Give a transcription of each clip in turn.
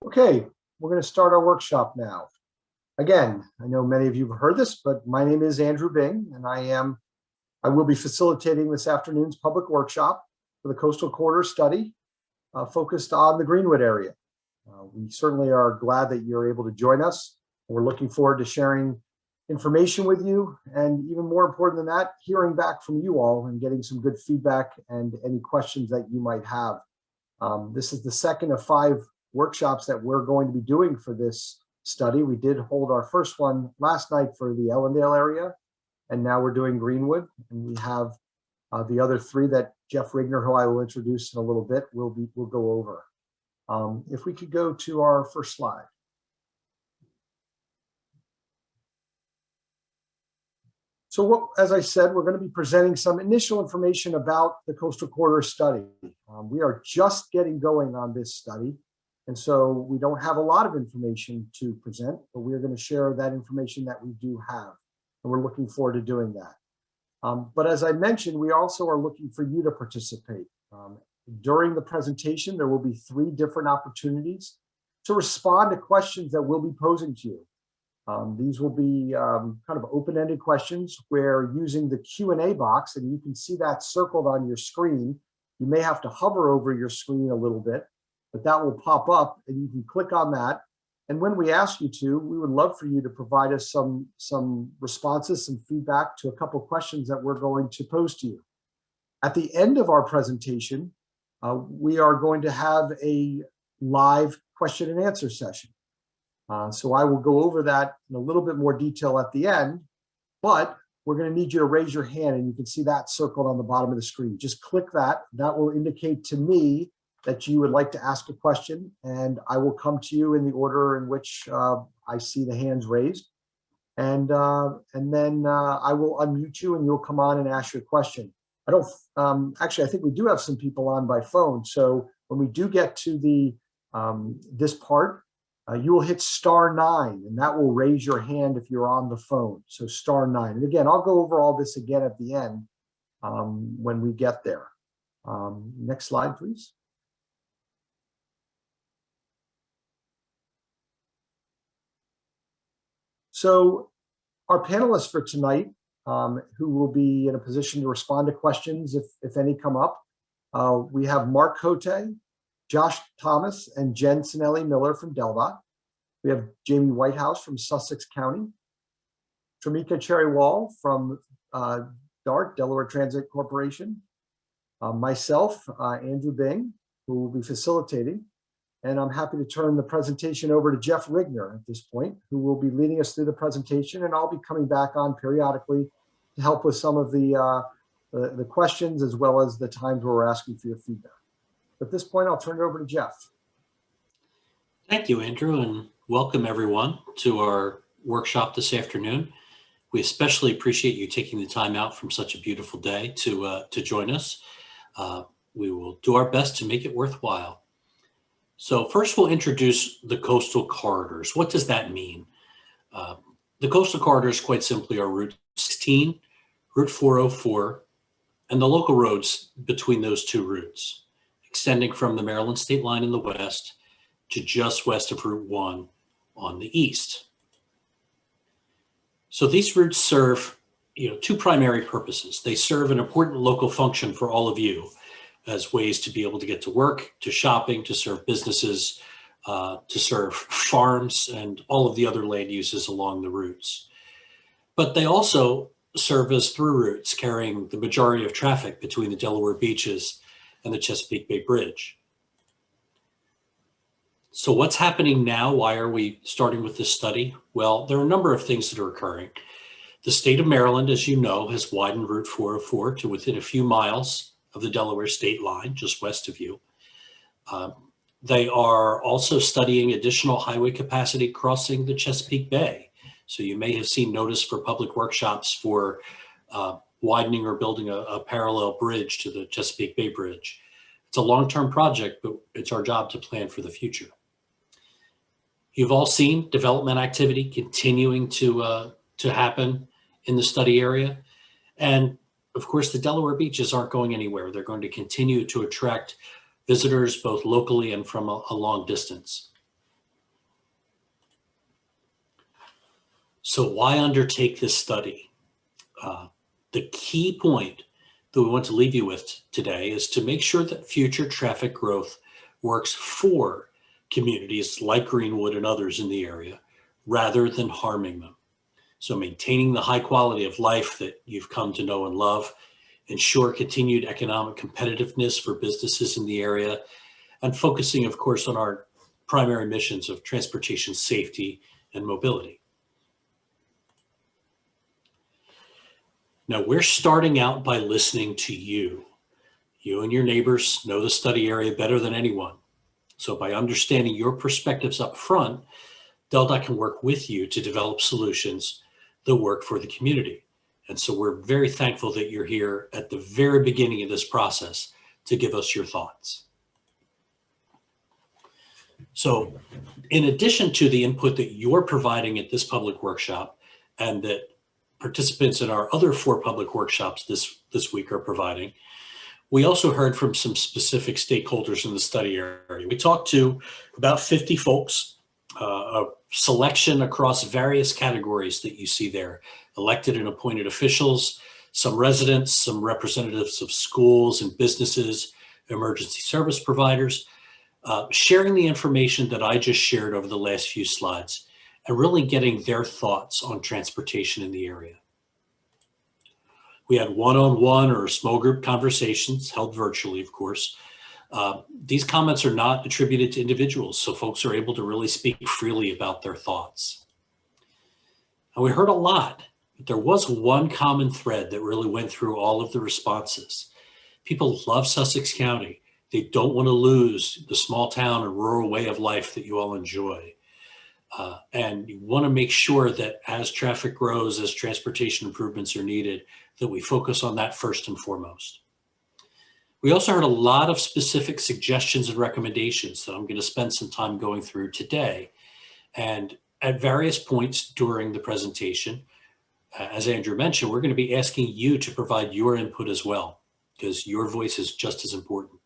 Okay, we're going to start our workshop now. Again, I know many of you have heard this, but my name is Andrew Bing, and I will be facilitating this afternoon's public workshop for the Coastal Corridor Study focused on the Greenwood area. We certainly are glad that you're able to join us. We're looking forward to sharing information with you, and even more important than that, hearing back from you all and getting some good feedback and any questions that you might have. This is the second of 5 workshops that we're going to be doing for this study. We did hold our first one last night for the Ellendale area, and now we're doing Greenwood, and we have the other 3 that Jeff Rigner, who I will introduce in a little bit, will go over. If we could go to our first slide. So as I said, we're going to be presenting some initial information about the Coastal Corridor Study. We are just getting going on this study, and so we don't have a lot of information to present, but we are going to share that information that we do have, and we're looking forward to doing that. But as I mentioned, we also are looking for you to participate. During the presentation, there will be 3 different opportunities to respond to questions that we'll be posing to you. These will be kind of open-ended questions where, using the Q&A box, and you can see that circled on your screen. You may have to hover over your screen a little bit, but that will pop up and you can click on that. And when we ask you to, we would love for you to provide us some responses, some feedback to a couple of questions that we're going to pose to you. At the end of our presentation, we are going to have a live question and answer session. So I will go over that in a little bit more detail at the end, but we're going to need you to raise your hand, and you can see that circled on the bottom of the screen. Just click that. That will indicate to me that you would like to ask a question, and I will come to you in the order in which I see the hands raised. And then I will unmute you, and you'll come on and ask your question. Actually, I think we do have some people on by phone. So when we do get to this part, you will hit *9, and that will raise your hand if you're on the phone. So *9. And again, I'll go over all this again at the end when we get there. Next slide, please. So our panelists for tonight, who will be in a position to respond to questions if any come up, we have Mark Cote, Josh Thomas, and Jen Sinelli Miller from DelDOT. We have Jamie Whitehouse from Sussex County, Tramika Cherry-Wall from DART, Delaware Transit Corporation, myself, Andrew Bing, who will be facilitating, and I'm happy to turn the presentation over to Jeff Rigner at this point, who will be leading us through the presentation, and I'll be coming back on periodically to help with some of the questions, as well as the times where we're asking for your feedback. At this point, I'll turn it over to Jeff. Thank you, Andrew, and welcome everyone to our workshop this afternoon. We especially appreciate you taking the time out from such a beautiful day to join us. We will do our best to make it worthwhile. So first, we'll introduce the coastal corridors. What does that mean? The coastal corridors, quite simply, are Route 16, Route 404, and the local roads between those 2 routes, extending from the Maryland state line in the west to just west of Route 1 on the east. So these routes serve 2 primary purposes. They serve an important local function for all of you as ways to be able to get to work, to shopping, to serve businesses, to serve farms, and all of the other land uses along the routes. But they also serve as through routes, carrying the majority of traffic between the Delaware beaches and the Chesapeake Bay Bridge. So what's happening now? Why are we starting with this study? Well, there are a number of things that are occurring. The state of Maryland, as you know, has widened Route 404 to within a few miles of the Delaware state line, just west of you. They are also studying additional highway capacity crossing the Chesapeake Bay. So you may have seen notice for public workshops for widening or building a parallel bridge to the Chesapeake Bay Bridge. It's a long-term project, but it's our job to plan for the future. You've all seen development activity continuing to happen in the study area. And of course, the Delaware beaches aren't going anywhere. They're going to continue to attract visitors both locally and from a long distance. So why undertake this study? The key point that we want to leave you with today is to make sure that future traffic growth works for communities like Greenwood and others in the area, rather than harming them. So maintaining the high quality of life that you've come to know and love, ensure continued economic competitiveness for businesses in the area, and focusing, of course, on our primary missions of transportation safety and mobility. Now, we're starting out by listening to you. You and your neighbors know the study area better than anyone. So by understanding your perspectives up front, DelDOT can work with you to develop solutions that work for the community. And so we're very thankful that you're here at the very beginning of this process to give us your thoughts. So in addition to the input that you're providing at this public workshop, and that participants in our other 4 public workshops this week are providing, we also heard from some specific stakeholders in the study area. We talked to about 50 folks, a selection across various categories that you see there: elected and appointed officials, some residents, some representatives of schools and businesses, emergency service providers, sharing the information that I just shared over the last few slides, and really getting their thoughts on transportation in the area. We had one-on-one or small group conversations held virtually, of course. These comments are not attributed to individuals, so folks are able to really speak freely about their thoughts. And we heard a lot, but there was one common thread that really went through all of the responses. People love Sussex County. They don't want to lose the small town and rural way of life that you all enjoy. And you want to make sure that as traffic grows, as transportation improvements are needed, that we focus on that first and foremost. We also heard a lot of specific suggestions and recommendations that I'm going to spend some time going through today. And at various points during the presentation, as Andrew mentioned, we're going to be asking you to provide your input as well, because your voice is just as important.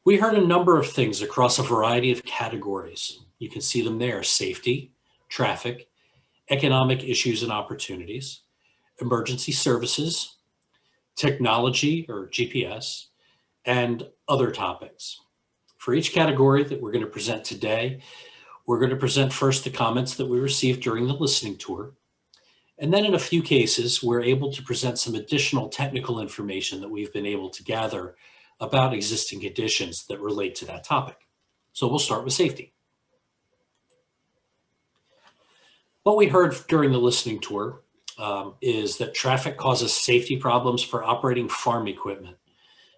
We heard a number of things across a variety of categories. You can see them there: safety, traffic, economic issues and opportunities, emergency services, technology or GPS, and other topics. For each category that we're going to present today, we're going to present first the comments that we received during the listening tour. And then in a few cases, we're able to present some additional technical information that we've been able to gather about existing conditions that relate to that topic. So we'll start with safety. What we heard during the listening tour is that traffic causes safety problems for operating farm equipment,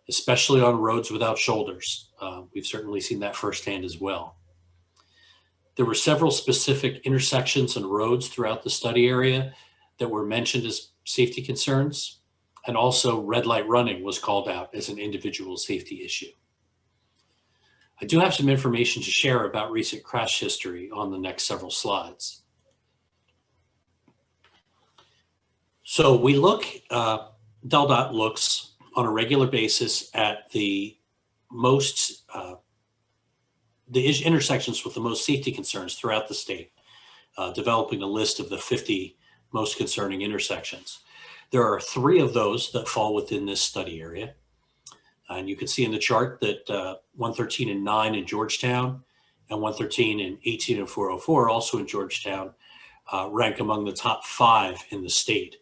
especially on roads without shoulders. We've certainly seen that firsthand as well. There were several specific intersections and roads throughout the study area that were mentioned as safety concerns. And also red light running was called out as an individual safety issue. I do have some information to share about recent crash history on the next several slides. So we look, DelDOT looks on a regular basis at the intersections with the most safety concerns throughout the state, developing a list of the 50 most concerning intersections. There are 3 of those that fall within this study area. And you can see in the chart that 113 and 9 in Georgetown and 113 and 18 and 404, also in Georgetown, rank among the top 5 in the state.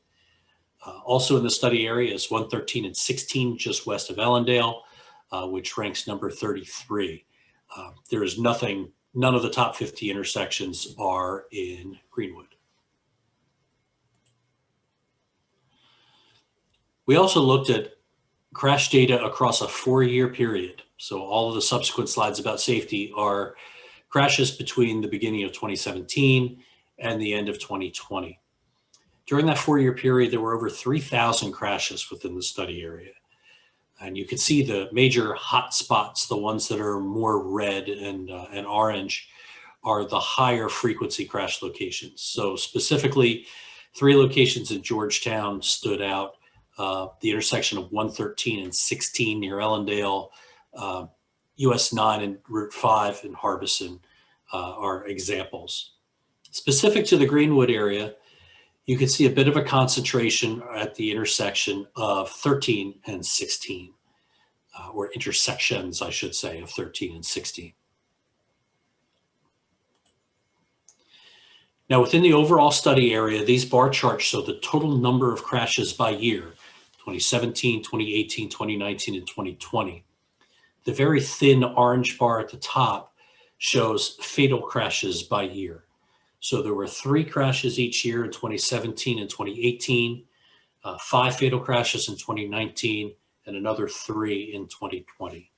Also in the study area is 113 and 16 just west of Ellendale, which ranks number 33. There is none of the top 50 intersections are in Greenwood. We also looked at crash data across a 4-year period. So all of the subsequent slides about safety are crashes between the beginning of 2017 and the end of 2020. During that 4-year period, there were over 3,000 crashes within the study area. And you can see the major hot spots, the ones that are more red and orange, are the higher frequency crash locations. So specifically, 3 locations in Georgetown stood out. The intersection of 113 and 16 near Ellendale, US 9 and Route 5 in Harbison are examples. Specific to the Greenwood area, you can see a bit of a concentration at the intersection of 13 and 16, or intersections, I should say, of 13 and 16. Now, within the overall study area, these bar charts show the total number of crashes by year, 2017, 2018, 2019, and 2020. The very thin orange bar at the top shows fatal crashes by year. So there were 3 crashes each year in 2017 and 2018, 5 fatal crashes in 2019, and another 3 in 2020.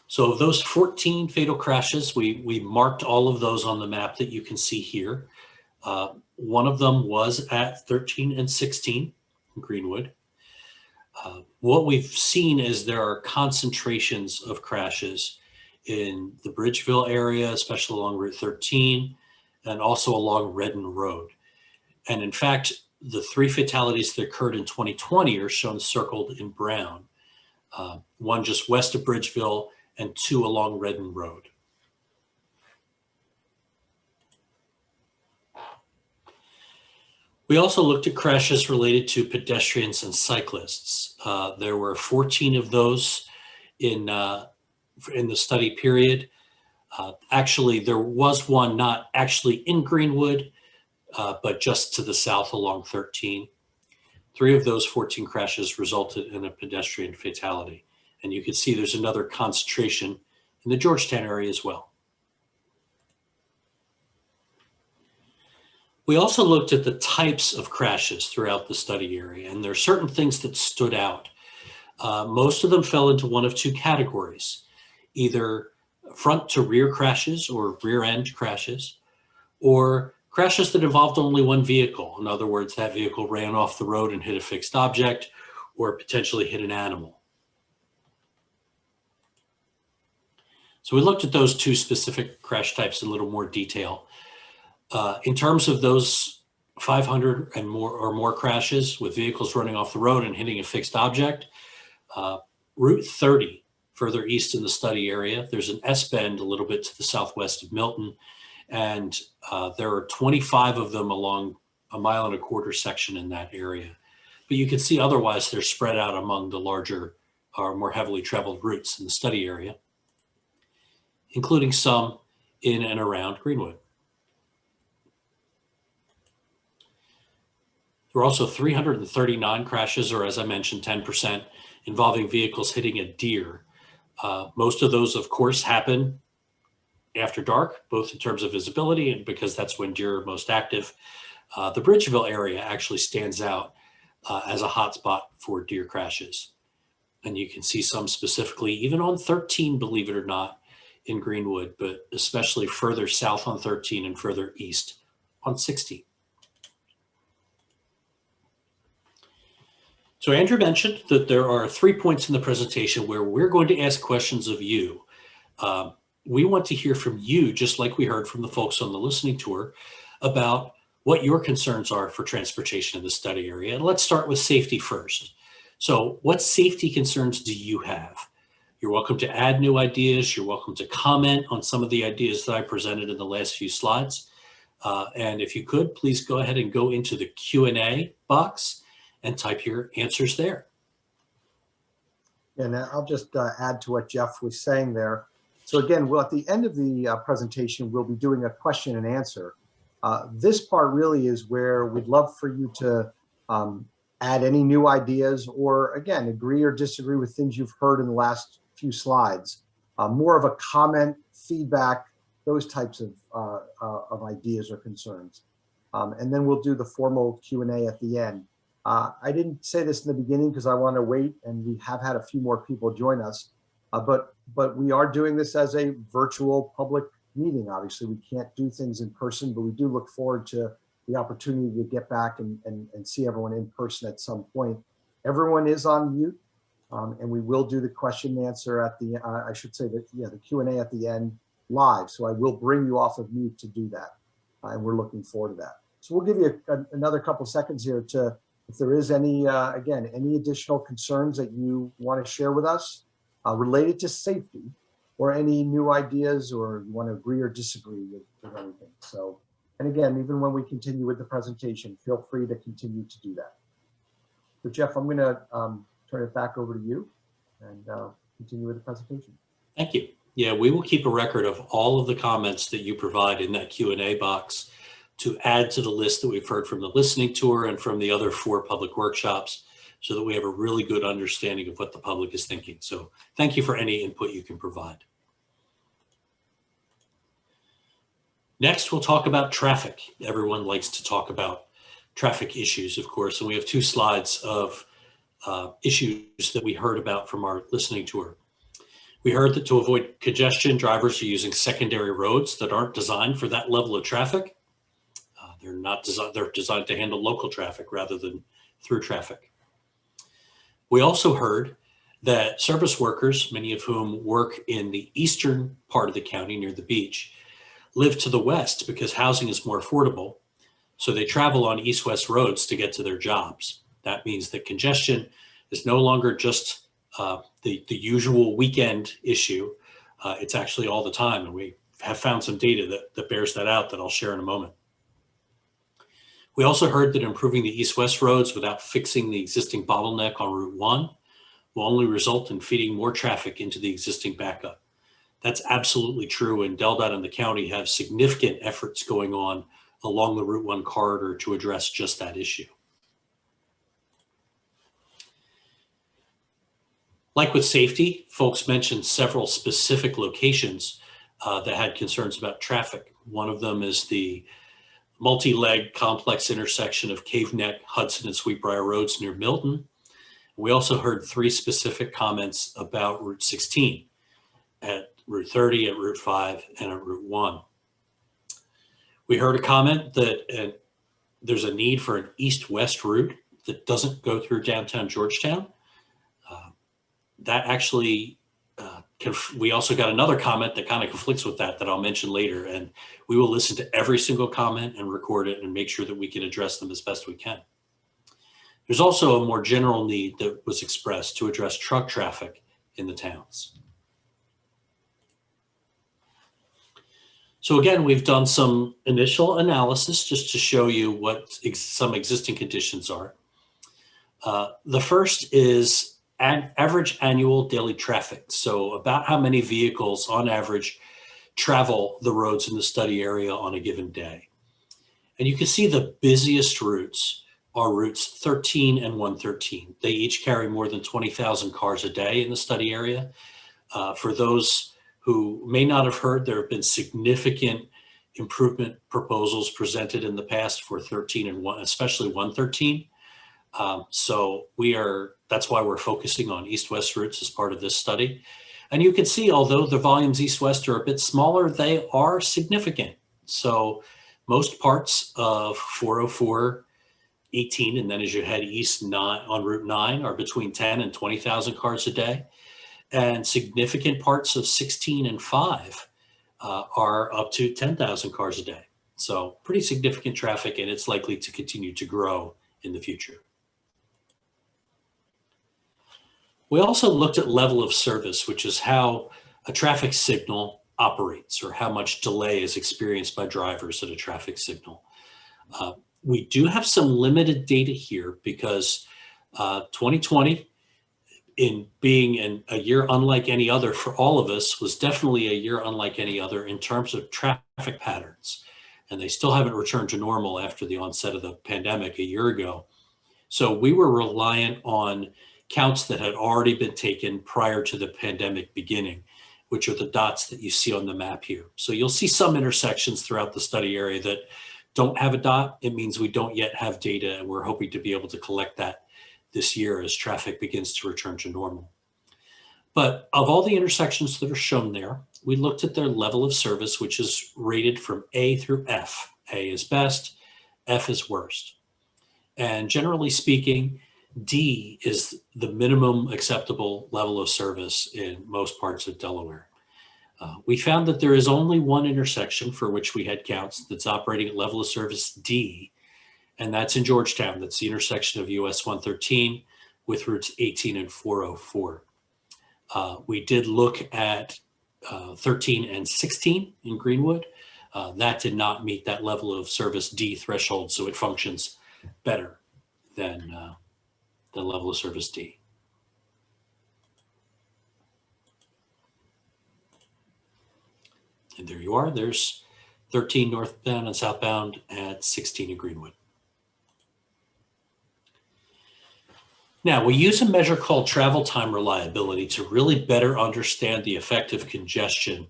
So of those 14 fatal crashes, we marked all of those on the map that you can see here. One of them was at 13 and 16 in Greenwood. What we've seen is there are concentrations of crashes in the Bridgeville area, especially along Route 13, and also along Redden Road. And in fact, the 3 fatalities that occurred in 2020 are shown circled in brown, one just west of Bridgeville and 2 along Redden Road. We also looked at crashes related to pedestrians and cyclists. There were 14 of those in the study period. Actually, there was one not actually in Greenwood, but just to the south along 13. 3 of those 14 crashes resulted in a pedestrian fatality. And you can see there's another concentration in the Georgetown area as well. We also looked at the types of crashes throughout the study area, and there are certain things that stood out. Most of them fell into one of 2 categories, either front to rear crashes or rear end crashes, or crashes that involved only one vehicle. In other words, that vehicle ran off the road and hit a fixed object or potentially hit an animal. So we looked at those 2 specific crash types in a little more detail. In terms of those 500 and more crashes with vehicles running off the road and hitting a fixed object, Route 30, further east in the study area, there's an S-bend a little bit to the southwest of Milton, and there are 25 of them along a 1.25 mile section in that area. But you can see otherwise they're spread out among the larger or more heavily traveled routes in the study area, including some in and around Greenwood. There were also 339 crashes, or as I mentioned, 10%, involving vehicles hitting a deer. Most of those, of course, happen after dark, both in terms of visibility and because that's when deer are most active. The Bridgeville area actually stands out as a hotspot for deer crashes. And you can see some specifically, even on 13, believe it or not, in Greenwood, but especially further south on 13 and further east on 16. So Andrew mentioned that there are 3 points in the presentation where we're going to ask questions of you. We want to hear from you, just like we heard from the folks on the listening tour, about what your concerns are for transportation in the study area. And let's start with safety first. So what safety concerns do you have? You're welcome to add new ideas. You're welcome to comment on some of the ideas that I presented in the last few slides. And if you could, please go ahead and go into the Q&A box and type your answers there. And I'll just add to what Jeff was saying there. So again, well, at the end of the presentation, we'll be doing a question and answer. This part really is where we'd love for you to add any new ideas or, again, agree or disagree with things you've heard in the last few slides. More of a comment, feedback, those types of ideas or concerns. And then we'll do the formal Q&A at the end. I didn't say this in the beginning because I want to wait, and we have had a few more people join us, but we are doing this as a virtual public meeting. Obviously, we can't do things in person, but we do look forward to the opportunity to get back and see everyone in person at some point. Everyone is on mute, and we will do the question and answer at the, I should say that, yeah, the Q&A at the end live. So I will bring you off of mute to do that, and we're looking forward to that. So we'll give you another couple seconds here to, if there is any, again, any additional concerns that you want to share with us related to safety, or any new ideas, or you want to agree or disagree with anything. So, and again, even when we continue with the presentation, feel free to continue to do that. So Jeff, I'm going to turn it back over to you and continue with the presentation. Thank you. Yeah, we will keep a record of all of the comments that you provide in that Q&A box to add to the list that we've heard from the listening tour and from the other 4 public workshops, so that we have a really good understanding of what the public is thinking. So thank you for any input you can provide. Next, we'll talk about traffic. Everyone likes to talk about traffic issues, of course, and we have 2 slides of issues that we heard about from our listening tour. We heard that to avoid congestion, drivers are using secondary roads that aren't designed for that level of traffic. They're designed to handle local traffic rather than through traffic. We also heard that service workers, many of whom work in the eastern part of the county near the beach, live to the west because housing is more affordable. So they travel on east-west roads to get to their jobs. That means that congestion is no longer just the usual weekend issue. It's actually all the time. And we have found some data that bears that out that I'll share in a moment. We also heard that improving the east-west roads without fixing the existing bottleneck on Route 1 will only result in feeding more traffic into the existing backup. That's absolutely true, and DelDOT and the county have significant efforts going on along the Route 1 corridor to address just that issue. Like with safety, folks mentioned several specific locations that had concerns about traffic. One of them is the multi-leg complex intersection of Cave Neck, Hudson, and Sweetbriar Roads near Milton. We also heard 3 specific comments about Route 16 at Route 30, at Route 5, and at Route 1. We heard a comment that there's a need for an east-west route that doesn't go through downtown Georgetown. That actually, we also got another comment that kind of conflicts with that I'll mention later. And we will listen to every single comment and record it and make sure that we can address them as best we can. There's also a more general need that was expressed to address truck traffic in the towns. So again, we've done some initial analysis just to show you what some existing conditions are. The first is average annual daily traffic. So about how many vehicles on average travel the roads in the study area on a given day. And you can see the busiest routes are routes 13 and 113. They each carry more than 20,000 cars a day in the study area. For those who may not have heard, there have been significant improvement proposals presented in the past for 13 and 1, especially 113. So that's why we're focusing on east-west routes as part of this study. And you can see, although the volumes east-west are a bit smaller, they are significant. So most parts of 404, 18, and then as you head east on Route 9 are between 10 and 20,000 cars a day. And significant parts of 16 and 5 are up to 10,000 cars a day. So pretty significant traffic, and it's likely to continue to grow in the future. We also looked at level of service, which is how a traffic signal operates or how much delay is experienced by drivers at a traffic signal. We do have some limited data here because 2020, in being a year unlike any other for all of us, was definitely a year unlike any other in terms of traffic patterns. And they still haven't returned to normal after the onset of the pandemic a year ago. So we were reliant on counts that had already been taken prior to the pandemic beginning, which are the dots that you see on the map here. So you'll see some intersections throughout the study area that don't have a dot. It means we don't yet have data, and we're hoping to be able to collect that this year as traffic begins to return to normal. But of all the intersections that are shown there, we looked at their level of service, which is rated from A through F. A is best, F is worst. And generally speaking, D is the minimum acceptable level of service in most parts of Delaware. We found that there is only one intersection for which we had counts that's operating at level of service D, and that's in Georgetown. That's the intersection of US 113 with routes 18 and 404. We did look at 13 and 16 in Greenwood. That did not meet that level of service D threshold, so it functions better than the level of service D. And there you are. There's 13 northbound and southbound at 16 in Greenwood. Now, we use a measure called travel time reliability to really better understand the effect of congestion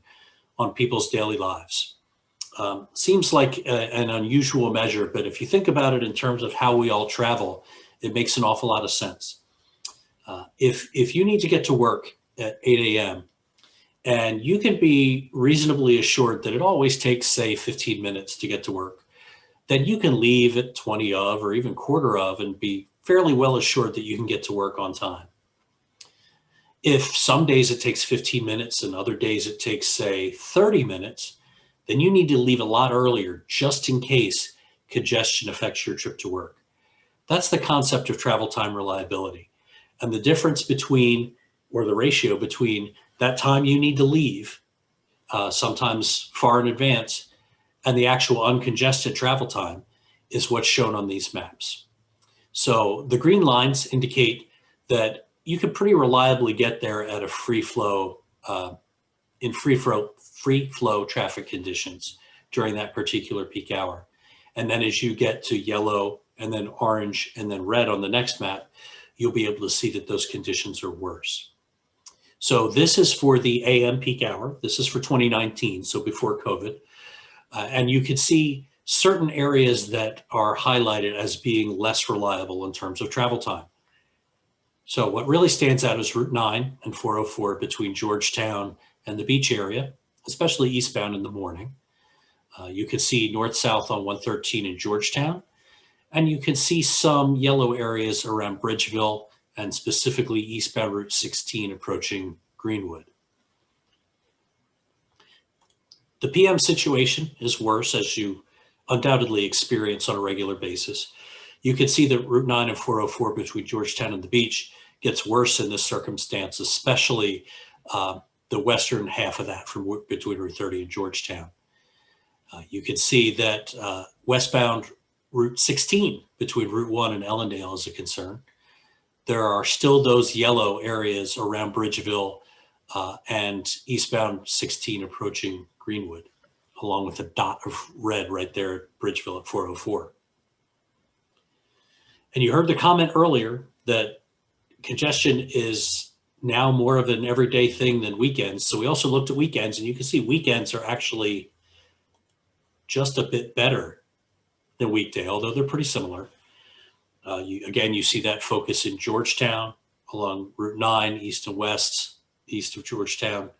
on people's daily lives. Seems like an unusual measure, but if you think about it in terms of how we all travel, it makes an awful lot of sense. If you need to get to work at 8 a.m., and you can be reasonably assured that it always takes, say, 15 minutes to get to work, then you can leave at 20 of or even quarter of and be fairly well assured that you can get to work on time. If some days it takes 15 minutes and other days it takes, say, 30 minutes, then you need to leave a lot earlier just in case congestion affects your trip to work. That's the concept of travel time reliability. And the difference between, or the ratio between that time you need to leave, sometimes far in advance, and the actual uncongested travel time is what's shown on these maps. So the green lines indicate that you can pretty reliably get there at a free flow, in free flow traffic conditions during that particular peak hour. And then as you get to yellow and then orange and then red on the next map, you'll be able to see that those conditions are worse. So this is for the AM peak hour. This is for 2019, so before COVID. And you can see certain areas that are highlighted as being less reliable in terms of travel time. So what really stands out is Route 9 and 404 between Georgetown and the beach area, especially eastbound in the morning. You can see north-south on 113 in Georgetown, and you can see some yellow areas around Bridgeville and specifically eastbound Route 16 approaching Greenwood. The PM situation is worse, as you undoubtedly experience on a regular basis. You can see that Route 9 and 404 between Georgetown and the beach gets worse in this circumstance, especially the western half of that from between Route 30 and Georgetown. You can see that westbound Route 16 between Route 1 and Ellendale is a concern. There are still those yellow areas around Bridgeville and eastbound 16 approaching Greenwood, along with a dot of red right there at Bridgeville at 404. And you heard the comment earlier that congestion is now more of an everyday thing than weekends. So we also looked at weekends, and you can see weekends are actually just a bit better than weekday, although they're pretty similar. Again, you see that focus in Georgetown along Route 9, east and west, east of Georgetown,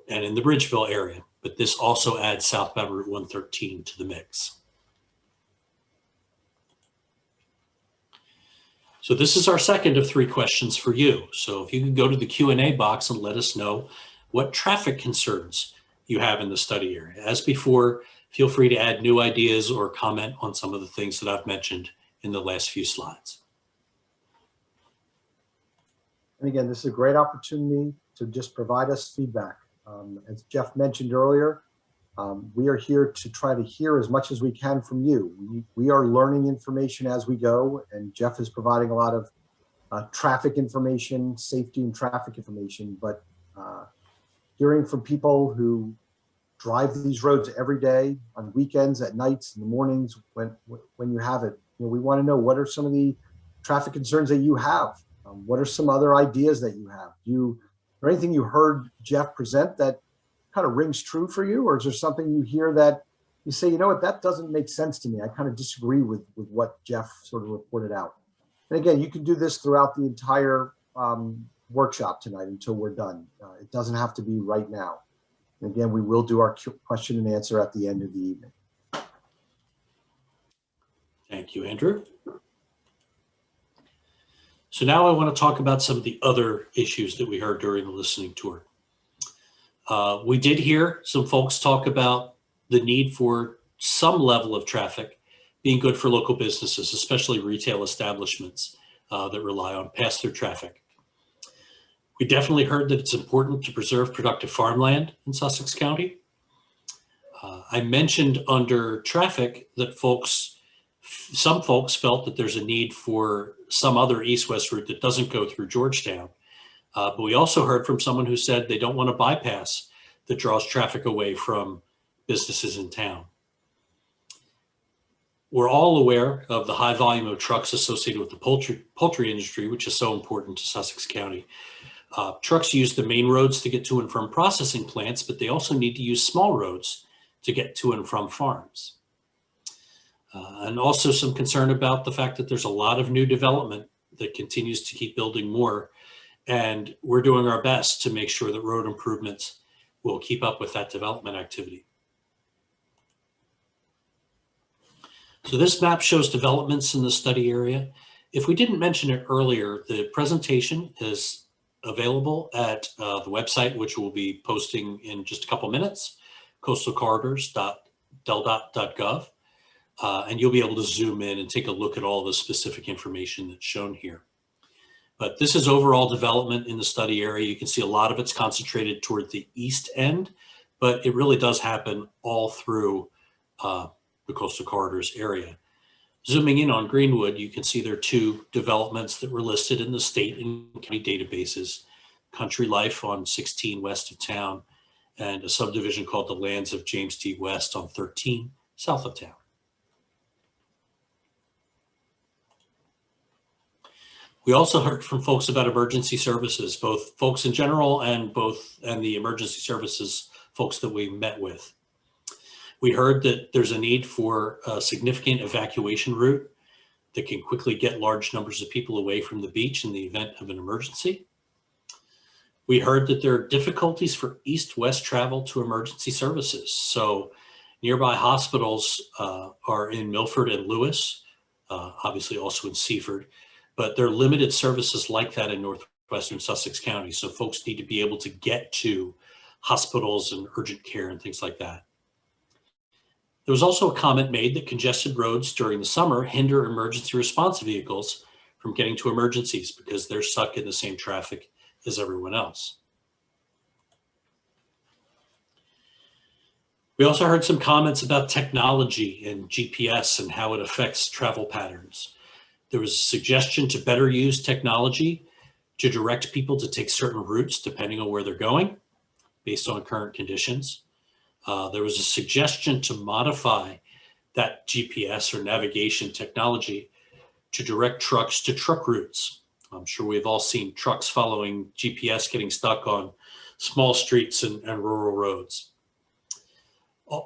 and in the Bridgeville area. But this also adds southbound Route 113 to the mix. So this is our second of three questions for you. So if you can go to the Q&A box and let us know what traffic concerns you have in the study area. As before, feel free to add new ideas or comment on some of the things that I've mentioned in the last few slides. And again, this is a great opportunity to just provide us feedback. As Jeff mentioned earlier, we are here to try to hear as much as we can from you. We are learning information as we go, and Jeff is providing a lot of traffic information, safety and traffic information, but hearing from people who drive these roads every day, on weekends, at nights, in the mornings, when you have it, we want to know what are some of the traffic concerns that you have. What are some other ideas that you have? Or anything you heard Jeff present that kind of rings true for you? Or is there something you hear that you say, you know what, that doesn't make sense to me. I kind of disagree with what Jeff sort of reported out. And again, you can do this throughout the entire workshop tonight until we're done. It doesn't have to be right now. And again, we will do our question and answer at the end of the evening. Thank you, Andrew. So now I want to talk about some of the other issues that we heard during the listening tour. We did hear some folks talk about the need for some level of traffic being good for local businesses, especially retail establishments that rely on pass-through traffic. We definitely heard that it's important to preserve productive farmland in Sussex County. I mentioned under traffic that some folks felt that there's a need for some other east-west route that doesn't go through Georgetown. But we also heard from someone who said they don't want a bypass that draws traffic away from businesses in town. We're all aware of the high volume of trucks associated with the poultry industry, which is so important to Sussex County. Trucks use the main roads to get to and from processing plants, but they also need to use small roads to get to and from farms. And also some concern about the fact that there's a lot of new development that continues to keep building more. And we're doing our best to make sure that road improvements will keep up with that development activity. So this map shows developments in the study area. If we didn't mention it earlier, the presentation is available at the website, which we'll be posting in just a couple minutes, coastalcorridors.deldot.gov. And you'll be able to zoom in and take a look at all the specific information that's shown here. But this is overall development in the study area. You can see a lot of it's concentrated toward the east end, but it really does happen all through the coastal corridors area. Zooming in on Greenwood, you can see there are two developments that were listed in the state and county databases: Country Life on 16 west of town, and a subdivision called the Lands of James D. West on 13 south of town. We also heard from folks about emergency services, both folks in general and the emergency services folks that we met with. We heard that there's a need for a significant evacuation route that can quickly get large numbers of people away from the beach in the event of an emergency. We heard that there are difficulties for east-west travel to emergency services. So nearby hospitals are in Milford and Lewis, obviously also in Seaford, but there are limited services like that in northwestern Sussex County. So folks need to be able to get to hospitals and urgent care and things like that. There was also a comment made that congested roads during the summer hinder emergency response vehicles from getting to emergencies because they're stuck in the same traffic as everyone else. We also heard some comments about technology and GPS and how it affects travel patterns. There was a suggestion to better use technology to direct people to take certain routes depending on where they're going based on current conditions. There was a suggestion to modify that GPS or navigation technology to direct trucks to truck routes. I'm sure we've all seen trucks following GPS getting stuck on small streets and rural roads.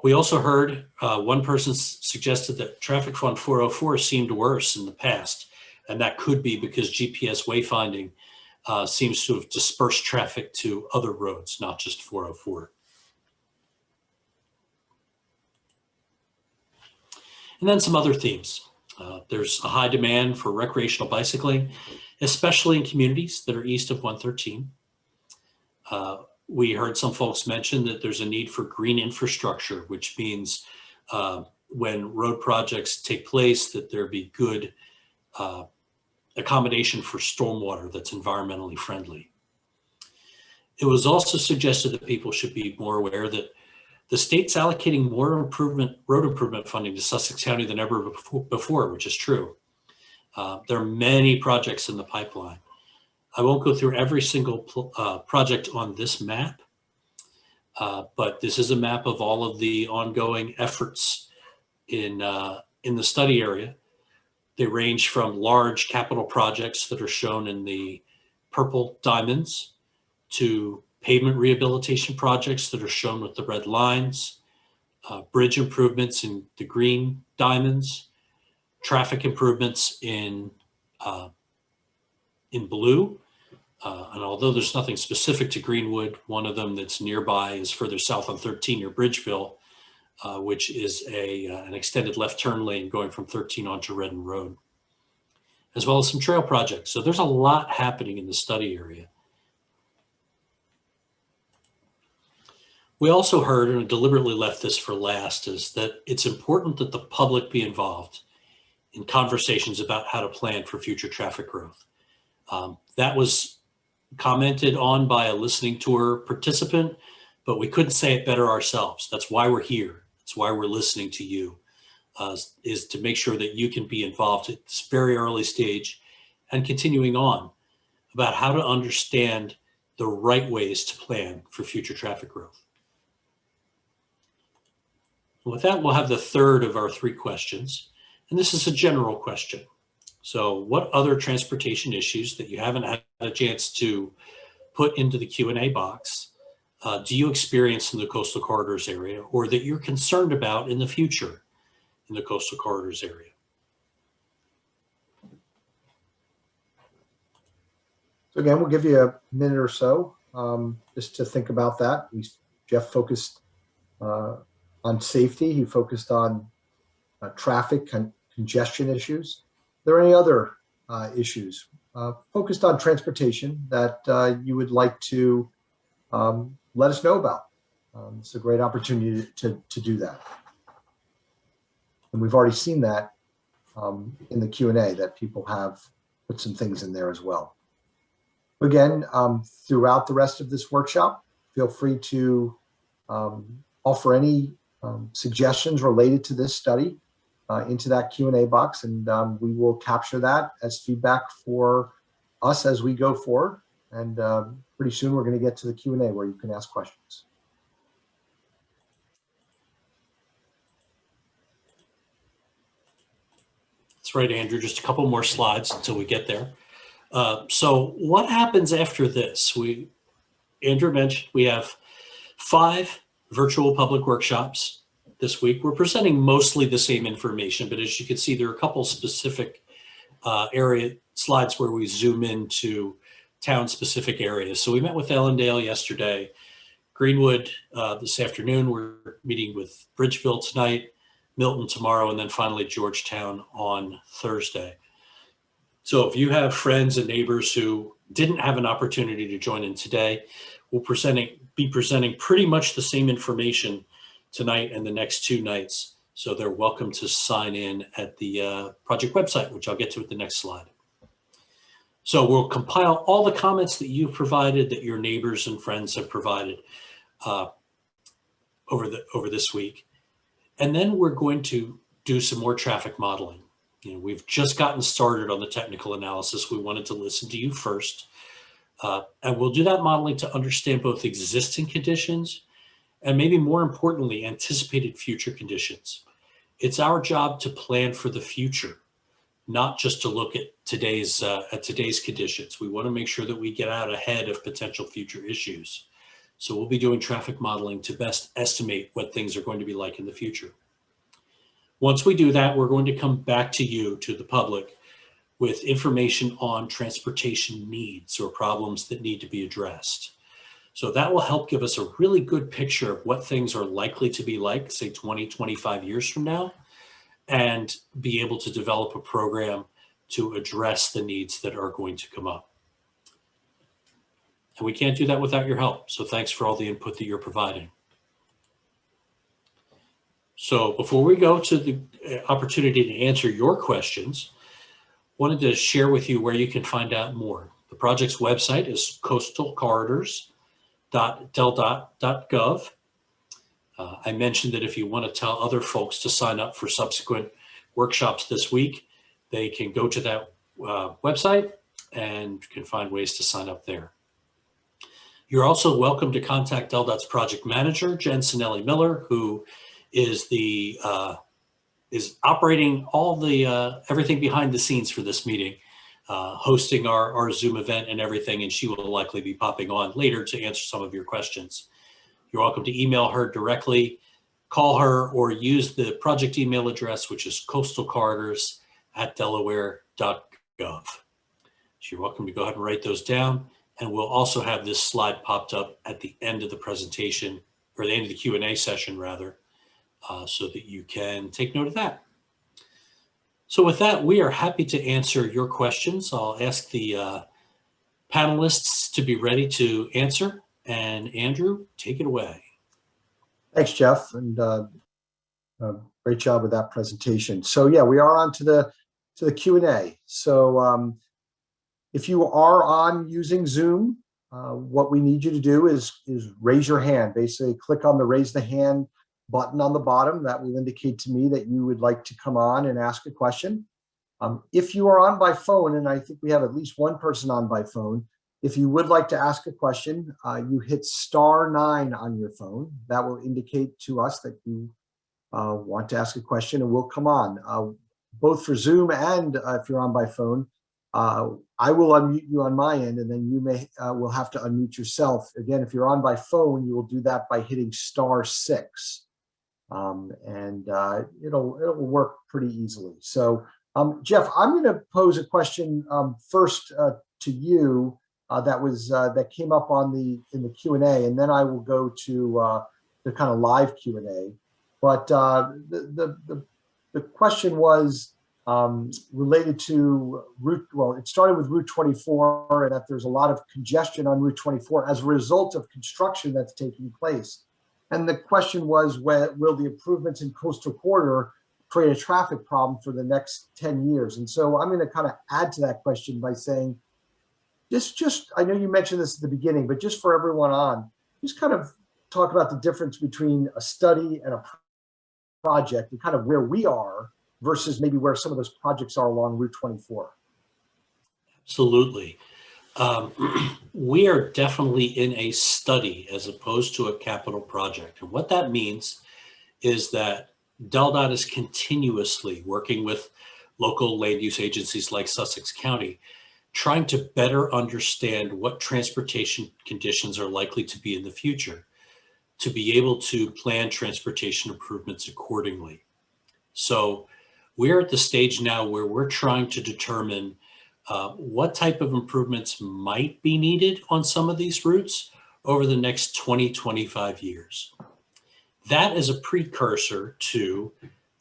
We also heard one person suggested that traffic on 404 seemed worse in the past, and that could be because GPS wayfinding seems to have dispersed traffic to other roads, not just 404. And then some other themes. There's a high demand for recreational bicycling, especially in communities that are east of 113. We heard some folks mention that there's a need for green infrastructure, which means when road projects take place, that there be good accommodation for stormwater that's environmentally friendly. It was also suggested that people should be more aware that the state's allocating more road improvement funding to Sussex County than ever before, which is true. There are many projects in the pipeline. I won't go through every single project on this map, but this is a map of all of the ongoing efforts in the study area. They range from large capital projects that are shown in the purple diamonds to pavement rehabilitation projects that are shown with the red lines, bridge improvements in the green diamonds, traffic improvements in blue. And although there's nothing specific to Greenwood, one of them that's nearby is further south on 13 near Bridgeville, which is an extended left turn lane going from 13 onto Redden Road, as well as some trail projects. So there's a lot happening in the study area. We also heard, and I deliberately left this for last, is that it's important that the public be involved in conversations about how to plan for future traffic growth. That was commented on by a listening tour participant, but we couldn't say it better ourselves. That's why we're here. That's why we're listening to you, is to make sure that you can be involved at this very early stage and continuing on about how to understand the right ways to plan for future traffic growth. With that, we'll have the third of our 3 questions. And this is a general question. So what other transportation issues that you haven't had a chance to put into the Q&A box do you experience in the coastal corridors area, or that you're concerned about in the future in the coastal corridors area? So again, we'll give you a minute or so just to think about that. Jeff focused on safety. He focused on traffic congestion issues. Are there any other issues focused on transportation that you would like to let us know about? It's a great opportunity to do that. And we've already seen that in the Q&A, that people have put some things in there as well. Again, throughout the rest of this workshop, feel free to offer any suggestions related to this study into that Q&A box, and we will capture that as feedback for us as we go forward. And pretty soon we're going to get to the Q&A where you can ask questions. That's right, Andrew. Just a couple more slides until we get there. So what happens after this? Andrew mentioned we have 5 virtual public workshops this week. We're presenting mostly the same information, but as you can see, there are a couple specific area slides where we zoom into town-specific areas. So we met with Ellendale yesterday, Greenwood this afternoon. We're meeting with Bridgeville tonight, Milton tomorrow, and then finally Georgetown on Thursday. So if you have friends and neighbors who didn't have an opportunity to join in today, we'll be presenting pretty much the same information tonight and the next 2 nights. So they're welcome to sign in at the project website, which I'll get to at the next slide. So we'll compile all the comments that you've provided, that your neighbors and friends have provided over this week. And then we're going to do some more traffic modeling. We've just gotten started on the technical analysis. We wanted to listen to you first. And we'll do that modeling to understand both existing conditions and, maybe more importantly, anticipated future conditions. It's our job to plan for the future, not just to look at today's conditions. We want to make sure that we get out ahead of potential future issues. So we'll be doing traffic modeling to best estimate what things are going to be like in the future. Once we do that, we're going to come back to you, to the public, with information on transportation needs or problems that need to be addressed. So that will help give us a really good picture of what things are likely to be like, say 20, 25 years from now, and be able to develop a program to address the needs that are going to come up. And we can't do that without your help. So thanks for all the input that you're providing. So before we go to the opportunity to answer your questions, wanted to share with you where you can find out more. The project's website is coastalcorridors.deldot.gov. I mentioned that if you want to tell other folks to sign up for subsequent workshops this week, they can go to that website and can find ways to sign up there. You're also welcome to contact DelDOT's project manager, Jen Sinelli Miller, who is operating all the everything behind the scenes for this meeting, hosting our Zoom event and everything, and she will likely be popping on later to answer some of your questions. You're welcome to email her directly, call her, or use the project email address, which is coastalcorridors@delaware.gov. So you're welcome to go ahead and write those down, and we'll also have this slide popped up at the end of the presentation, or the end of the Q&A session rather, so that you can take note of that. So with that, we are happy to answer your questions. I'll ask the panelists to be ready to answer. And Andrew, take it away. Thanks, Jeff, and great job with that presentation. So yeah, we are on to the Q&A. So if you are on using Zoom, what we need you to do is raise your hand. Basically, click on the raise the hand button on the bottom. That will indicate to me that you would like to come on and ask a question. If you are on by phone, and I think we have at least one person on by phone, if you would like to ask a question, you hit *9 on your phone. That will indicate to us that you want to ask a question, and we'll come on. Both for Zoom and if you're on by phone, I will unmute you on my end, and then you will have to unmute yourself. Again, if you're on by phone, you will do that by hitting *6, and it'll work pretty easily. So, Jeff, I'm going to pose a question first to you that came up in the Q&A, and then I will go to the kind of live Q&A. But the question was related to it started with Route 24, and that there's a lot of congestion on Route 24 as a result of construction that's taking place. And the question was, will the improvements in coastal corridor create a traffic problem for the next 10 years? And so I'm going to kind of add to that question by saying, I know you mentioned this at the beginning, but just for everyone on, just kind of talk about the difference between a study and a project, and kind of where we are versus maybe where some of those projects are along Route 24. Absolutely. We are definitely in a study as opposed to a capital project. And what that means is that DelDOT is continuously working with local land use agencies like Sussex County, trying to better understand what transportation conditions are likely to be in the future, to be able to plan transportation improvements accordingly. So we're at the stage now where we're trying to determine what type of improvements might be needed on some of these routes over the next 20, 25 years. That is a precursor to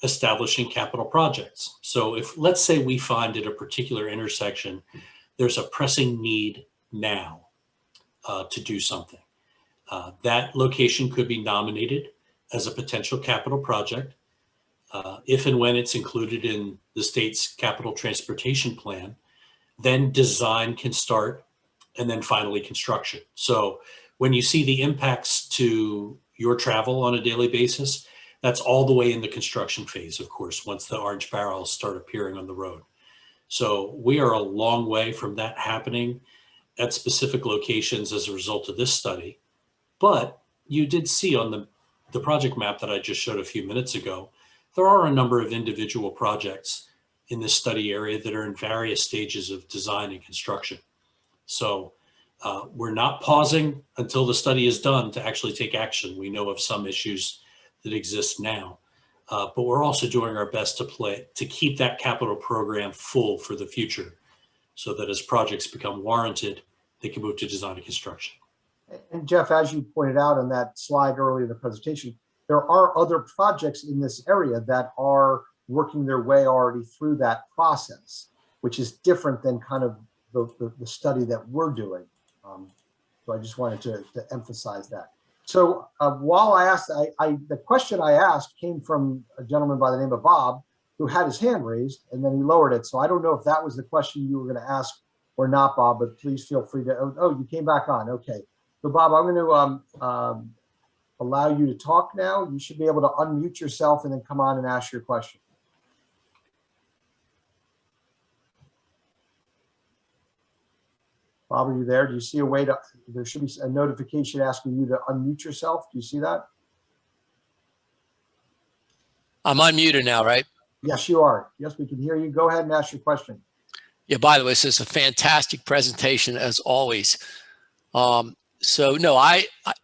establishing capital projects. So if, let's say, we find at a particular intersection, there's a pressing need now to do something. That location could be nominated as a potential capital project. If and when it's included in the state's capital transportation plan, then design can start, and then finally construction. So when you see the impacts to your travel on a daily basis, that's all the way in the construction phase, of course, once the orange barrels start appearing on the road. So we are a long way from that happening at specific locations as a result of this study. But you did see on the project map that I just showed a few minutes ago, there are a number of individual projects in this study area that are in various stages of design and construction. So we're not pausing until the study is done to actually take action. We know of some issues that exist now, but we're also doing our best to keep that capital program full for the future, so that as projects become warranted, they can move to design and construction. And Jeff, as you pointed out on that slide earlier in the presentation, there are other projects in this area that are working their way already through that process, which is different than kind of the study that we're doing. So I just wanted to emphasize that. So while I asked, the question I asked came from a gentleman by the name of Bob, who had his hand raised, and then he lowered it. So I don't know if that was the question you were going to ask or not, Bob, but please feel free to, oh, you came back on. Okay. So Bob, I'm going to allow you to talk now. You should be able to unmute yourself and then come on and ask your question. Bob, are you there? Do you see a way to, there should be a notification asking you to unmute yourself. Do you see that? I'm unmuted now, right? Yes, you are. Yes, we can hear you. Go ahead and ask your question. Yeah, by the way, this is a fantastic presentation as always. So no,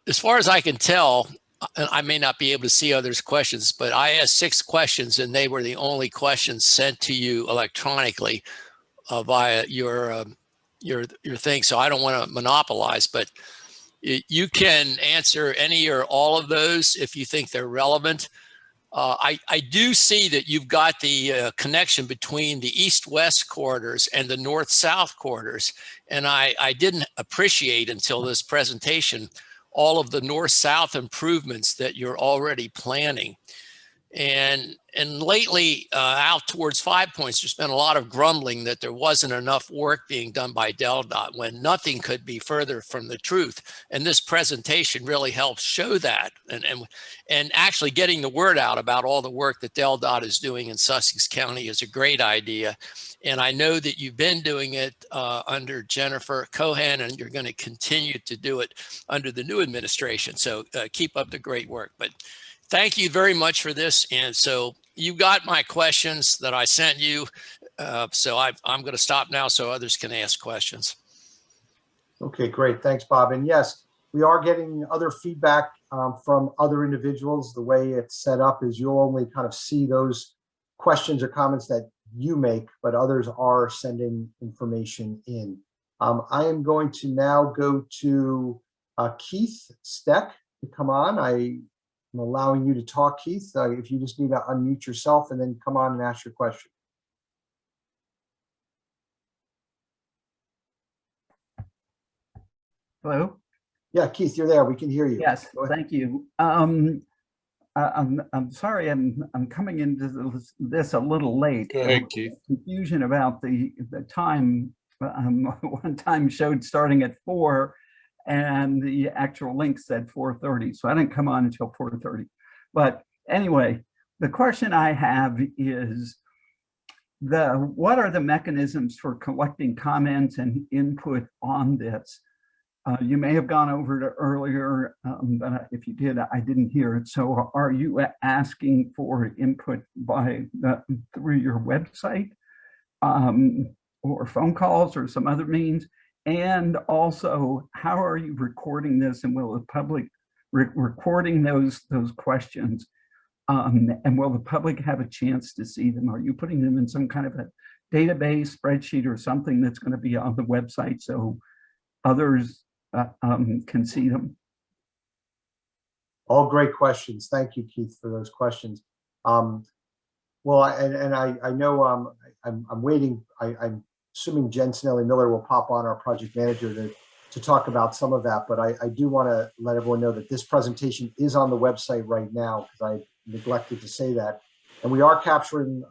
as far as I can tell, I may not be able to see others' questions, but I asked 6 questions and they were the only questions sent to you electronically via your thing. So I don't want to monopolize, but you can answer any or all of those if you think they're relevant. I do see that you've got the connection between the east-west corridors and the north-south corridors. And I didn't appreciate until this presentation all of the north-south improvements that you're already planning. And lately, out towards 5 Points, there's been a lot of grumbling that there wasn't enough work being done by DelDOT, when nothing could be further from the truth. And this presentation really helps show that, and actually getting the word out about all the work that DelDOT is doing in Sussex County is a great idea. And I know that you've been doing it under Jennifer Cohan, and you're going to continue to do it under the new administration. So keep up the great work. But thank you very much for this. And so you got my questions that I sent you. So I'm going to stop now so others can ask questions. Okay, great. Thanks, Bob. And yes, we are getting other feedback from other individuals. The way it's set up is you'll only kind of see those questions or comments that you make, but others are sending information in. I am going to now go to Keith Steck to come on. I'm allowing you to talk, Keith. If you just need to unmute yourself and then come on and ask your question. Hello? Yeah, Keith, you're there. We can hear you. Yes, thank you. I'm sorry, I'm coming into this a little late. Go ahead, Keith. Confusion about the time. One time showed starting at 4, and the actual link said 4:30, so I didn't come on until 4:30. But anyway, the question I have is what are the mechanisms for collecting comments and input on this? You may have gone over it earlier, but if you did, I didn't hear it. So are you asking for input through your website or phone calls or some other means? And also, how are you recording this, and will the public recording those questions? And will the public have a chance to see them? Are you putting them in some kind of a database, spreadsheet, or something that's going to be on the website so others can see them? All great questions. Thank you, Keith, for those questions. Well, I know I'm waiting. I'm assuming Jen Snelly-Miller will pop on, our project manager, to talk about some of that. But I do want to let everyone know that this presentation is on the website right now, because I neglected to say that. And we are capturing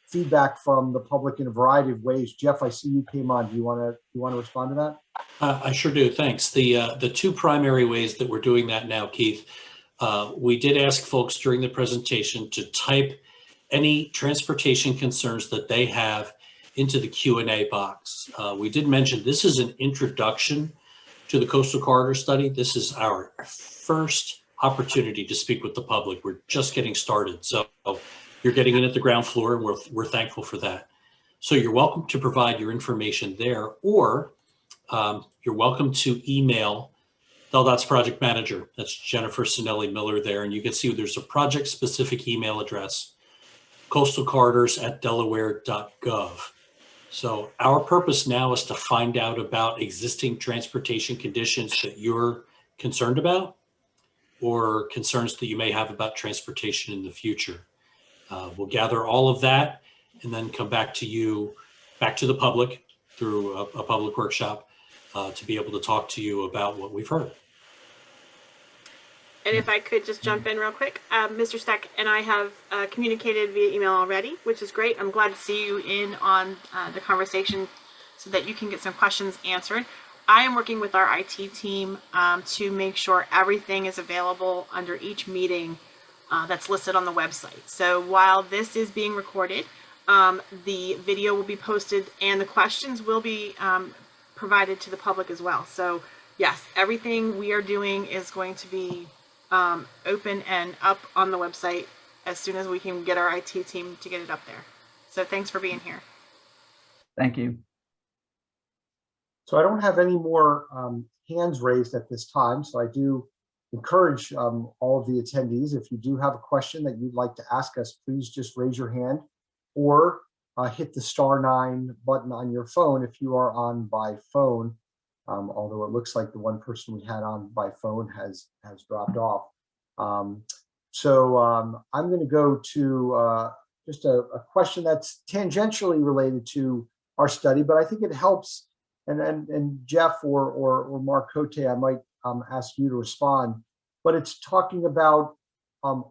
feedback from the public in a variety of ways. Jeff, I see you came on. Do you want to respond to that? I sure do. Thanks. The two primary ways that we're doing that now, Keith, we did ask folks during the presentation to type any transportation concerns that they have into the Q&A box. We did mention this is an introduction to the Coastal Corridor Study. This is our first opportunity to speak with the public. We're just getting started. So you're getting in at the ground floor, and we're thankful for that. So you're welcome to provide your information there, or you're welcome to email DelDOT's project manager. That's Jennifer Sinelli-Miller there. And you can see there's a project specific email address, coastalcorridors@delaware.gov. So our purpose now is to find out about existing transportation conditions that you're concerned about, or concerns that you may have about transportation in the future. We'll gather all of that and then come back to you, back to the public through a public workshop to be able to talk to you about what we've heard. And if I could just jump in real quick, Mr. Steck and I have communicated via email already, which is great. I'm glad to see you in on the conversation so that you can get some questions answered. I am working with our IT team to make sure everything is available under each meeting that's listed on the website. So while this is being recorded, the video will be posted and the questions will be provided to the public as well. So yes, everything we are doing is going to be open and up on the website as soon as we can get our IT team to get it up there. So thanks for being here. Thank you. So I don't have any more hands raised at this time. So I do encourage all of the attendees, if you do have a question that you'd like to ask us, please just raise your hand or hit the *9 button on your phone if you are on by phone. Although it looks like the one person we had on by phone has dropped off. So I'm going to go to just a question that's tangentially related to our study, but I think it helps. And Jeff or Mark Cote, I might ask you to respond. But it's talking about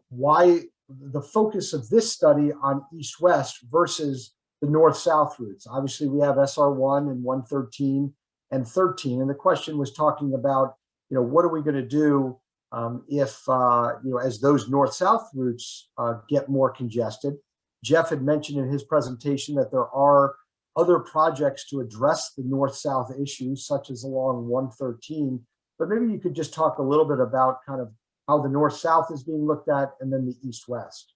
why the focus of this study on east-west versus the north-south routes. Obviously, we have SR1 and 113 and 13, and the question was talking about, what are we going to do if, as those north-south routes get more congested. Jeff had mentioned in his presentation that there are other projects to address the north-south issues, such as along 113. But maybe you could just talk a little bit about kind of how the north-south is being looked at, and then the east-west.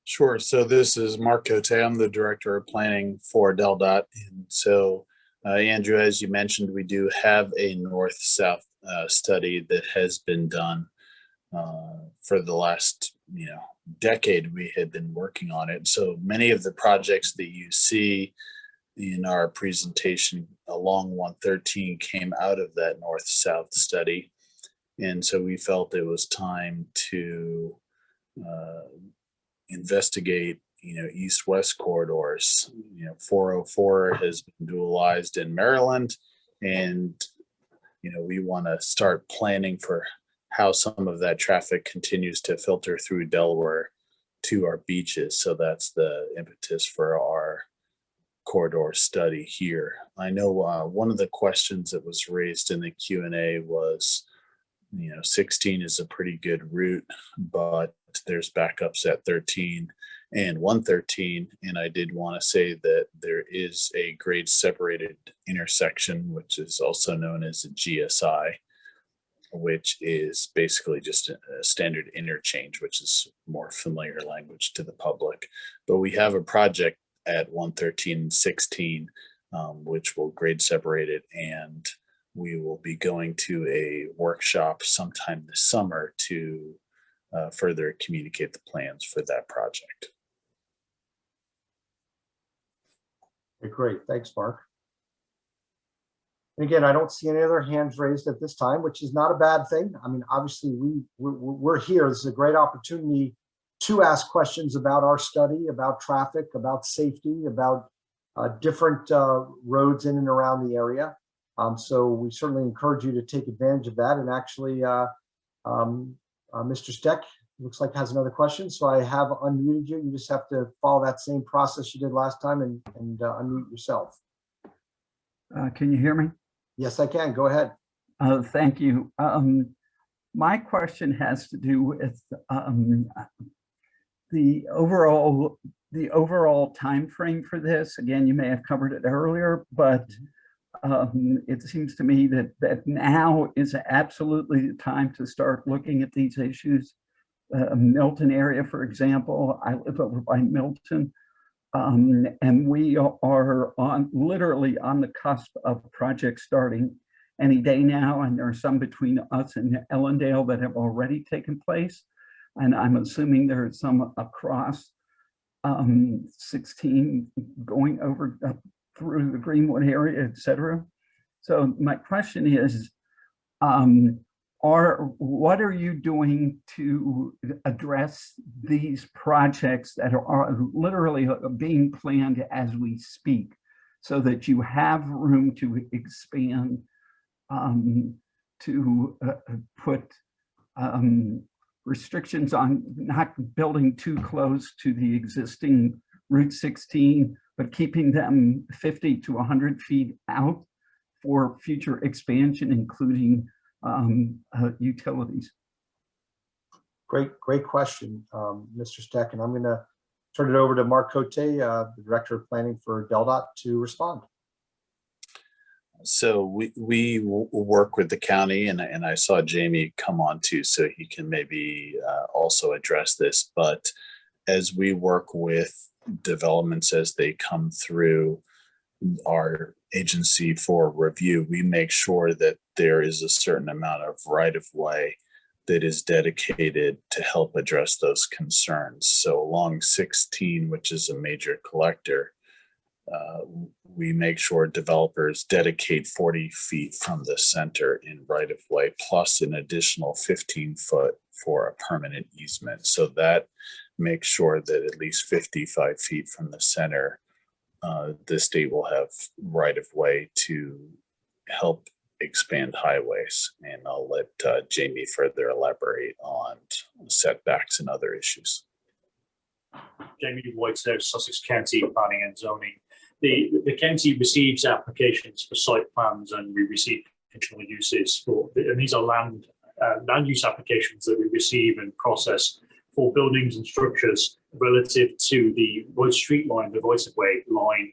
Sure. So this is Mark Cote. I'm the Director of Planning for DelDOT. And so, Andrew, as you mentioned, we do have a north-south study that has been done for the last, decade. We had been working on it. So many of the projects that you see in our presentation along 113 came out of that north-south study. And so we felt it was time to investigate, east-west corridors. 404 has been dualized in Maryland, and we want to start planning for how some of that traffic continues to filter through Delaware to our beaches. So that's the impetus for our corridor study here. I know one of the questions that was raised in the Q&A was, 16 is a pretty good route, but there's backups at 13 and 113. And I did want to say that there is a grade separated intersection, which is also known as a GSI, which is basically just a standard interchange, which is more familiar language to the public. But we have a project at 113 and 16, which will grade separate it, and we will be going to a workshop sometime this summer to further communicate the plans for that project. Okay, great. Thanks, Mark. And again, I don't see any other hands raised at this time, which is not a bad thing. I mean, obviously, we're here. This is a great opportunity to ask questions about our study, about traffic, about safety, about different roads in and around the area. So we certainly encourage you to take advantage of that. And actually, Mr. Steck looks like has another question. So I have unmuted you. You just have to follow that same process you did last time and unmute yourself. Can you hear me? Yes, I can. Go ahead. Thank you. My question has to do with the overall time frame for this. Again, you may have covered it earlier, but it seems to me that now is absolutely the time to start looking at these issues. Milton area, for example, I live over by Milton. And we are literally on the cusp of projects starting any day now, and there are some between us and Ellendale that have already taken place, and I'm assuming there are some across 16 going over through the Greenwood area, etc. So my question is, what are you doing to address these projects that are literally being planned as we speak, so that you have room to expand, to put restrictions on not building too close to the existing Route 16, but keeping them 50 to 100 feet out for future expansion, including utilities? Great question, Mr. Steck. And I'm going to turn it over to Mark Cote, the Director of Planning for DelDOT, to respond. So we work with the county, and I saw Jamie come on too, so he can maybe also address this. But as we work with developments as they come through our agency for review, we make sure that there is a certain amount of right-of-way that is dedicated to help address those concerns. So along 16, which is a major collector, we make sure developers dedicate 40 feet from the center in right-of-way, plus an additional 15 foot for a permanent easement. So that makes sure that at least 55 feet from the center, the state will have right-of-way to help expand highways. And I'll let Jamie further elaborate on setbacks and other issues. Jamie Whitesdale, Sussex County Planning and Zoning. The county receives applications for site plans, and we receive conditional uses for, and these are land use applications that we receive and process for buildings and structures relative to the road street line, the right of way line.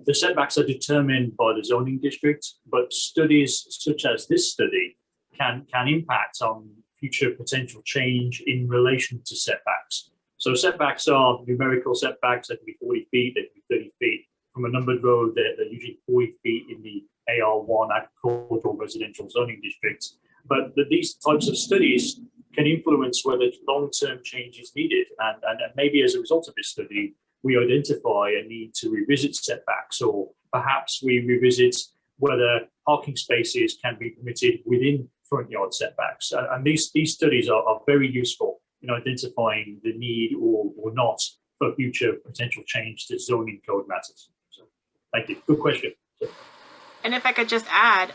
The setbacks are determined by the zoning district, but studies such as this study can impact on future potential change in relation to setbacks. So setbacks are numerical setbacks. They can be 40 feet, they can be 30 feet. From a numbered road, they're usually 40 feet in the AR1 agricultural residential zoning districts. But these types of studies can influence whether long-term change is needed. And maybe as a result of this study, we identify a need to revisit setbacks, or perhaps we revisit whether parking spaces can be permitted within front yard setbacks. And these studies are very useful in identifying the need or not for future potential change to zoning code matters. So, thank you. Good question. And if I could just add,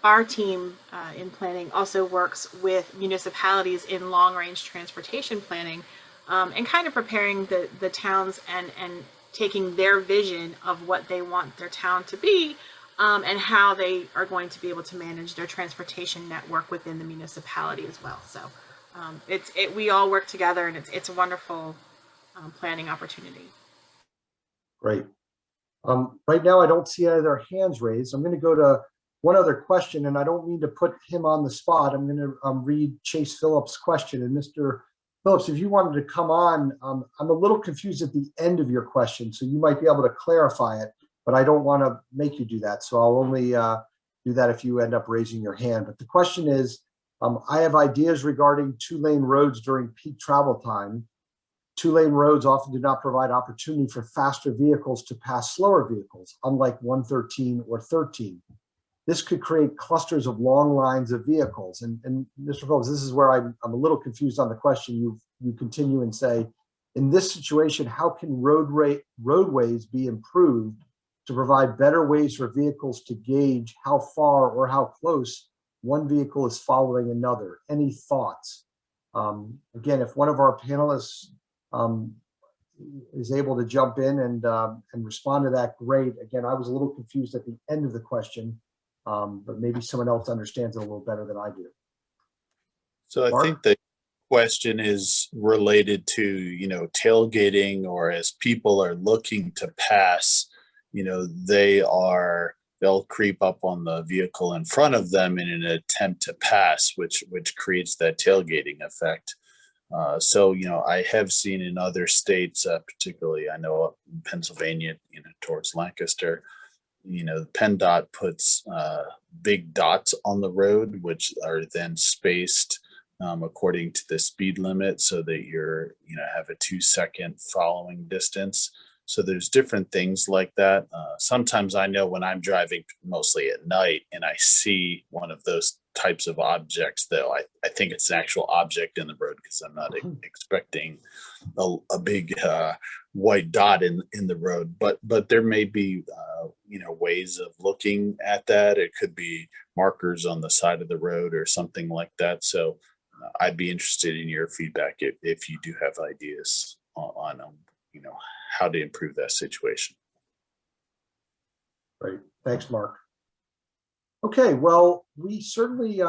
our team in planning also works with municipalities in long-range transportation planning, and kind of preparing the towns and taking their vision of what they want their town to be, and how they are going to be able to manage their transportation network within the municipality as well. So we all work together, and it's a wonderful planning opportunity. Great. Right now, I don't see any other hands raised. I'm going to go to one other question, and I don't mean to put him on the spot. I'm going to read Chase Phillips' question. And Mr. Phillips, if you wanted to come on, I'm a little confused at the end of your question, so you might be able to clarify it, but I don't want to make you do that. So I'll only do that if you end up raising your hand. But the question is, I have ideas regarding two-lane roads during peak travel time. Two-lane roads often do not provide opportunity for faster vehicles to pass slower vehicles, unlike 113 or 13. This could create clusters of long lines of vehicles. And Mr. Phillips, this is where I'm a little confused on the question. You continue and say, in this situation, how can roadways be improved to provide better ways for vehicles to gauge how far or how close one vehicle is following another? Any thoughts? Again, if one of our panelists is able to jump in and respond to that, great. Again, I was a little confused at the end of the question, but maybe someone else understands it a little better than I do. So Mark? I think the question is related to, tailgating, or as people are looking to pass, they'll creep up on the vehicle in front of them in an attempt to pass, which creates that tailgating effect. So I have seen in other states, particularly I know up in Pennsylvania, towards Lancaster, PennDOT puts big dots on the road, which are then spaced according to the speed limit, so that you're have a 2-second following distance. So there's different things like that. Sometimes I know when I'm driving, mostly at night, and I see one of those types of objects, though I think it's an actual object in the road, because I'm not expecting a big white dot in the road. But there may be ways of looking at that. It could be markers on the side of the road or something like that. So I'd be interested in your feedback if you do have ideas on how to improve that situation. Great. Thanks, Mark. Okay, well, we certainly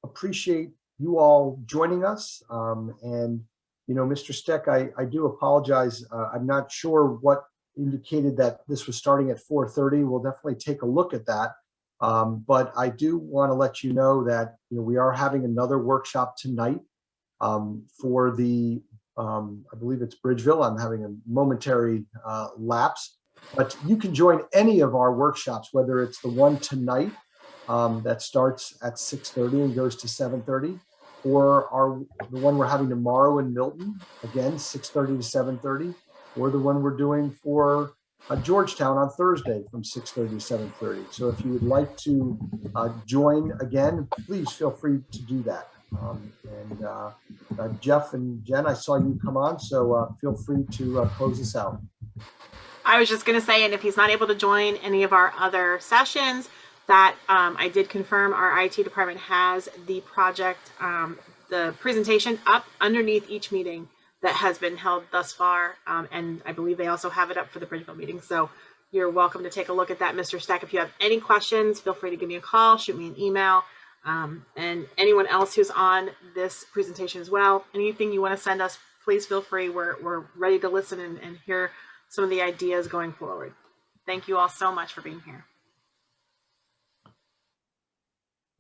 appreciate you all joining us. And, Mr. Steck, I do apologize. I'm not sure what indicated that this was starting at 4:30. We'll definitely take a look at that. But I do want to let you know that we are having another workshop tonight for the I believe it's Bridgeville. I'm having a momentary lapse, but you can join any of our workshops, whether it's the one tonight that starts at 6:30 and goes to 7:30, or the one we're having tomorrow in Milton, again 6:30 to 7:30, or the one we're doing for Georgetown on Thursday from 6:30 to 7:30. So if you would like to join again, please feel free to do that. Jeff and Jen, I saw you come on, so feel free to close us out. I was just going to say, and if he's not able to join any of our other sessions, that, I did confirm our IT department has the project, the presentation up underneath each meeting that has been held thus far. And I believe they also have it up for the Bridgeville meeting. So you're welcome to take a look at that, Mr. Stack. If you have any questions, feel free to give me a call, shoot me an email. And anyone else who's on this presentation as well, anything you want to send us, please feel free. We're ready to listen and hear some of the ideas going forward. Thank you all so much for being here.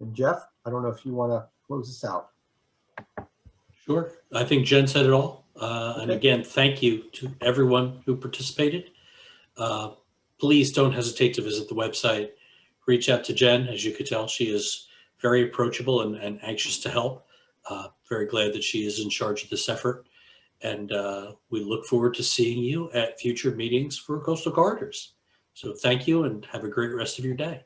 And Jeff, I don't know if you want to close this out. Sure. I think Jen said it all. And again, thank you to everyone who participated. Please don't hesitate to visit the website. Reach out to Jen. As you could tell, she is very approachable and anxious to help. Very glad that she is in charge of this effort. And we look forward to seeing you at future meetings for Coastal Corridors. So thank you and have a great rest of your day.